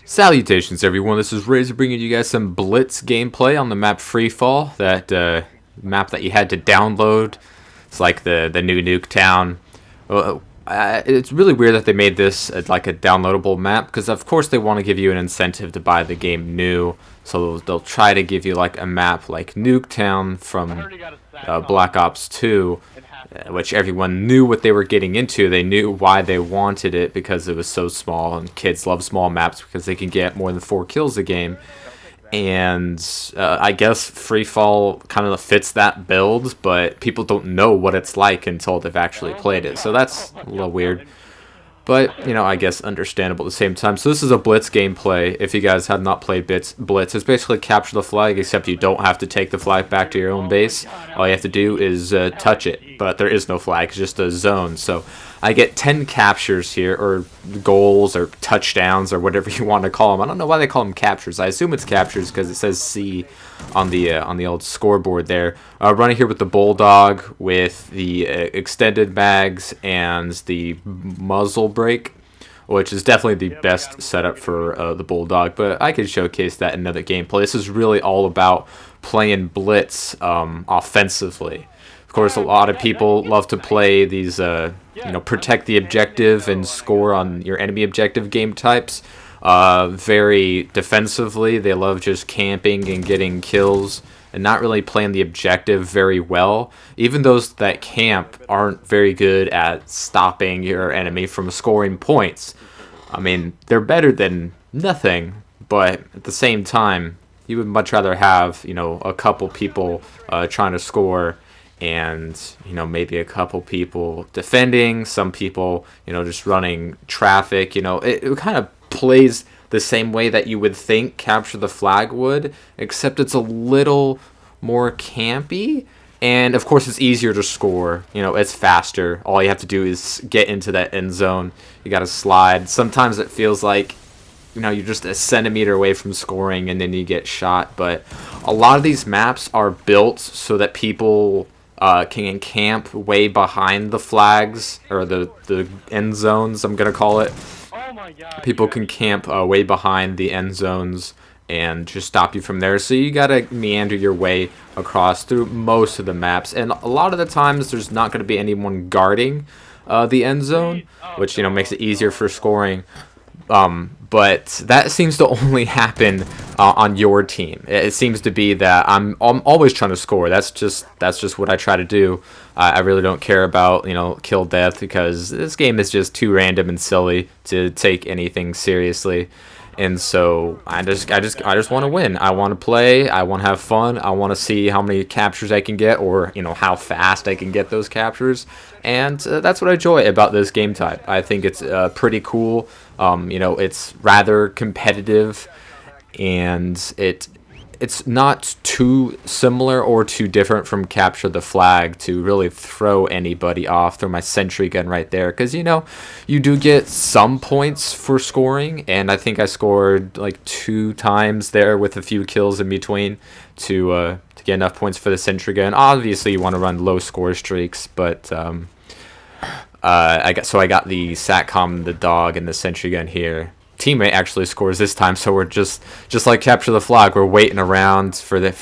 Salutations everyone, this is Razor bringing you guys some Blitz gameplay on the map Freefall, that map that you had to download. It's like the new Nuketown. It's really weird that they made this like a downloadable map, because of course they want to give you an incentive to buy the game new, so they'll try to give you like a map like Nuketown from Black Ops 2, which everyone knew what they were getting into. They knew why they wanted it, because it was so small, and kids love small maps because they can get more than 4 kills a game. And I guess Freefall kind of fits that build, but people don't know what it's like until they've actually played it. So that's a little weird. But, you know, I guess understandable at the same time. So this is a Blitz gameplay. If you guys have not played Blitz, it's basically capture the flag, except you don't have to take the flag back to your own base. All you have to do is touch it, but there is no flag, it's just a zone. So I get 10 captures here, or goals, or touchdowns, or whatever you want to call them. I don't know why they call them captures. I assume it's captures because it says C on the old scoreboard there. Running here with the Bulldog, with the extended mags and the muzzle brake, which is definitely the best setup for the Bulldog, but I could showcase that in another gameplay. This is really all about playing Blitz offensively. Of course, a lot of people love to play these, protect the objective and score on your enemy objective game types. Very defensively, they love just camping and getting kills and not really playing the objective very well. Even those that camp aren't very good at stopping your enemy from scoring points. I mean, they're better than nothing, but at the same time, you would much rather have, a couple people trying to score, and maybe a couple people defending, some people just running traffic. It kind of plays the same way that you would think capture the flag would, except it's a little more campy, and of course it's easier to score. It's faster. All you have to do is get into that end zone. You gotta slide. Sometimes it feels like you're just a centimeter away from scoring and then you get shot, but a lot of these maps are built so that people can camp way behind the flags, or the end zones, I'm gonna call it. People can camp way behind the end zones and just stop you from there. So you gotta meander your way across through most of the maps, and a lot of the times there's not going to be anyone guarding the end zone, which makes it easier for scoring. But that seems to only happen on your team. It seems to be that I'm always trying to score. That's just what I try to do. I really don't care about kill death, because this game is just too random and silly to take anything seriously. And so I just want to win. I want to play. I want to have fun. I want to see how many captures I can get, or how fast I can get those captures. And that's what I enjoy about this game type. I think it's pretty cool. It's rather competitive, and it's not too similar or too different from capture the flag to really throw anybody off. Throw my sentry gun right there, because you do get some points for scoring, and I think I scored like 2 times there with a few kills in between to get enough points for the sentry gun. Obviously you want to run low score streaks, but I got the SATCOM, the dog, and the sentry gun here. Teammate actually scores this time, so we're just like capture the flag. We're waiting around for that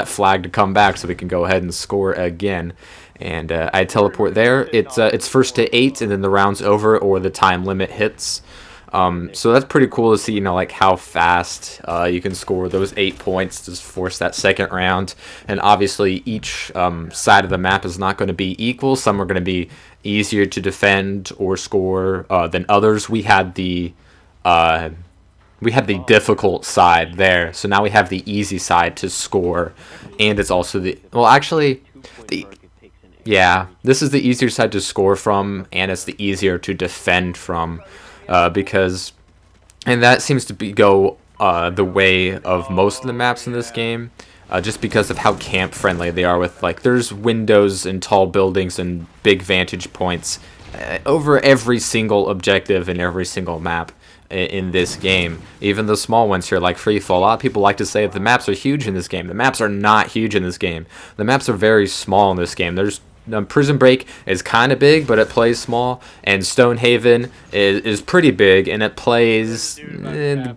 flag to come back so we can go ahead and score again. And I teleport there. It's first to 8, and then the round's over or the time limit hits. So that's pretty cool to see, like how fast you can score those 8 points to force that second round. And obviously each side of the map is not going to be equal. Some are going to be easier to defend or score than others. We had the difficult side there, so now we have the easy side to score, and it's also this is the easier side to score from, and it's the easier to defend from. Because that seems to go the way of most of the maps in this game, just because of how camp friendly they are, with there's windows and tall buildings and big vantage points over every single objective in every single map in this game. Even the small ones here, like Freefall. A lot of people like to say that the maps are huge in this game. The maps are not huge in this game. The maps are very small in this game. There's Prison Break is kind of big, but it plays small, and Stonehaven is pretty big, and it plays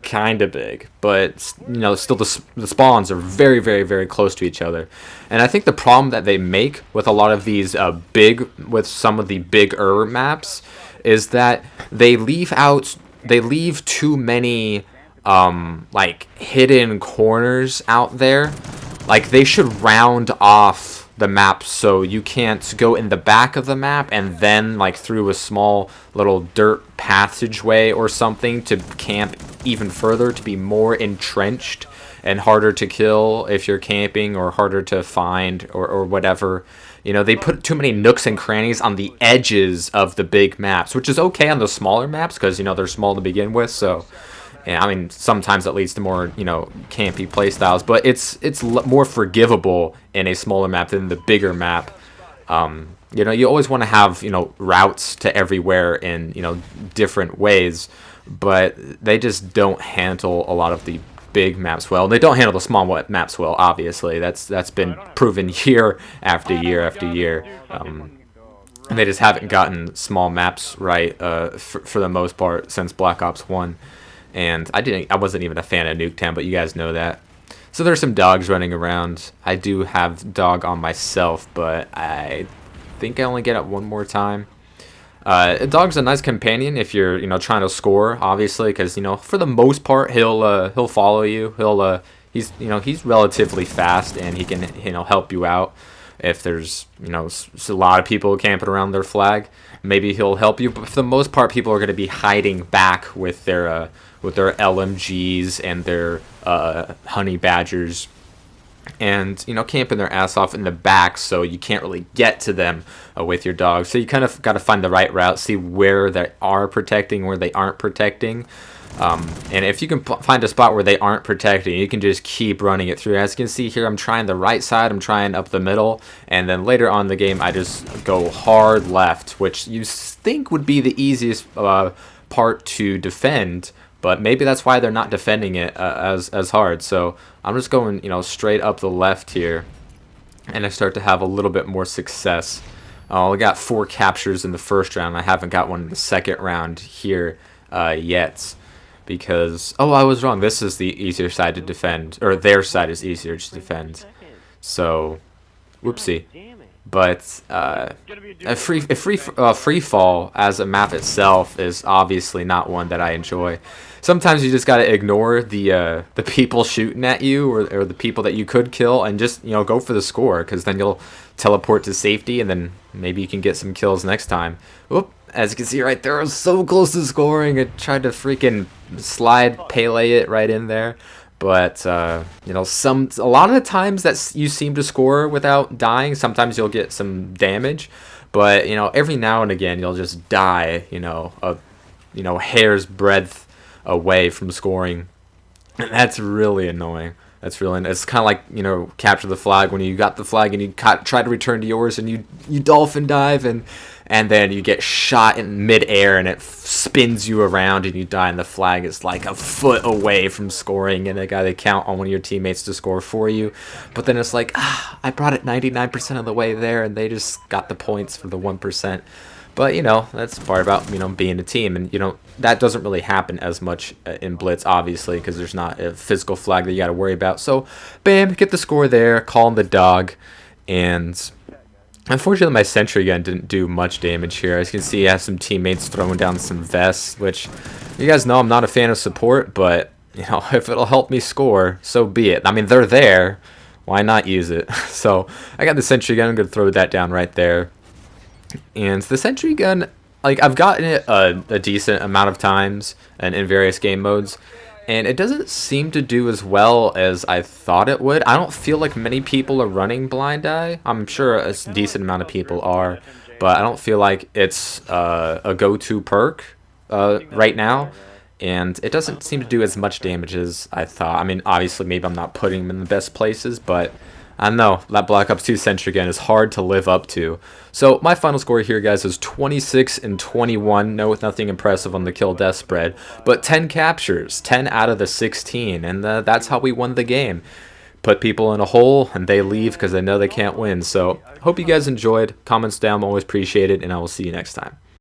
kind of big, but still the spawns are very, very, very close to each other. And I think the problem that they make with a lot of these with some of the bigger maps is that they leave too many like hidden corners out there. Like, they should round off the map so you can't go in the back of the map and then like through a small little dirt passageway or something to camp even further, to be more entrenched and harder to kill if you're camping, or harder to find, or whatever. They put too many nooks and crannies on the edges of the big maps, which is okay on the smaller maps because they're small to begin with. So I mean, sometimes that leads to more, campy playstyles, but it's more forgivable in a smaller map than the bigger map. You always want to have, routes to everywhere in, different ways, but they just don't handle a lot of the big maps well. They don't handle the small maps well, obviously. That's been proven year after year after year. And they just haven't gotten small maps right for the most part since Black Ops 1. And I wasn't even a fan of Nuketown, but you guys know that. So there's some dogs running around. I do have dog on myself, but I think I only get it one more time. A dog's a nice companion if you're trying to score, obviously, because for the most part he'll follow you. He's relatively fast, and he can help you out if there's a lot of people camping around their flag. Maybe he'll help you, but for the most part, people are going to be hiding back with their LMGs and their honey badgers, and camping their ass off in the back, so you can't really get to them with your dog. So you kind of got to find the right route, see where they are protecting, where they aren't protecting. And if you can find a spot where they aren't protecting, you can just keep running it through. As you can see here, I'm trying the right side, I'm trying up the middle, and then later on in the game, I just go hard left, which you think would be the easiest part to defend, but maybe that's why they're not defending it as hard. So I'm just going, straight up the left here, and I start to have a little bit more success. I got 4 captures in the first round. I haven't got one in the second round here yet. Because, I was wrong. This is the easier side to defend, or their side is easier to defend. So, whoopsie. But a free fall as a map itself is obviously not one that I enjoy. Sometimes you just gotta ignore the people shooting at you, or the people that you could kill, and just go for the score, because then you'll teleport to safety, and then maybe you can get some kills next time. Whoop. As you can see right there, I was so close to scoring. I tried to freaking slide Pele it right in there. But, a lot of the times that you seem to score without dying, sometimes you'll get some damage. But, every now and again, you'll just die, a hair's breadth away from scoring. And that's really annoying. It's kind of like, capture the flag, when you got the flag and you try to return to yours, and you dolphin dive, and then you get shot in midair, and it spins you around, and you die, and the flag is like a foot away from scoring, and they gotta count on one of your teammates to score for you. But then it's like, I brought it 99% of the way there, and they just got the points for the 1%. But, that's part about, being a team. And, that doesn't really happen as much in Blitz, obviously, because there's not a physical flag that you got to worry about. So, bam, get the score there, call him the dog. And unfortunately, my sentry gun didn't do much damage here. As you can see, I have some teammates throwing down some vests, which you guys know I'm not a fan of support. But, if it'll help me score, so be it. I mean, they're there. Why not use it? So, I got the sentry gun. I'm going to throw that down right there. And the sentry gun, I've gotten it a decent amount of times and in various game modes, and it doesn't seem to do as well as I thought it would. I don't feel like many people are running Blind Eye. I'm sure a decent amount of people are, but I don't feel like it's a go-to perk right now, and it doesn't seem to do as much damage as I thought. I mean, obviously, maybe I'm not putting them in the best places, but I don't know, that Black Ops 2 sentry gun is hard to live up to. So my final score here, guys, is 26-21. No, nothing impressive on the kill-death spread, but 10 captures, 10 out of the 16, and that's how we won the game. put people in a hole and they leave because they know they can't win. So hope you guys enjoyed. Comments down, always appreciated, and I will see you next time.